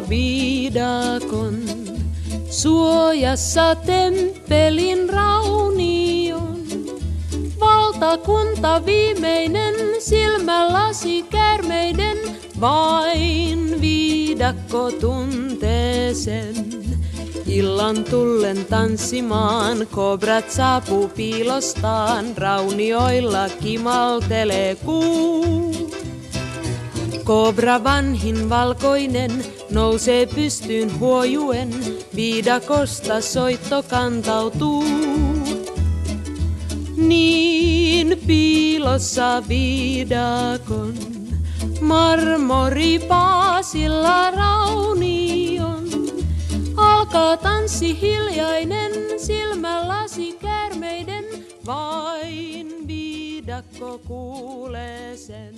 viidakon, suojassa temppelin raunion. Valtakunta viimeinen, silmälasi käärmeiden, vain viidakko tuntee sen. Illan tullen tanssimaan, kobrat saapuu piilostaan, raunioilla kimaltelee kuu. Kobra vanhin valkoinen nousee pystyyn huojuen, viidakosta soitto kantautuu. Niin piilossa viidakon, marmoripaasilla raunion. Alkaa tanssi hiljainen, silmälasi käärmeiden, vain viidakko kuulee sen.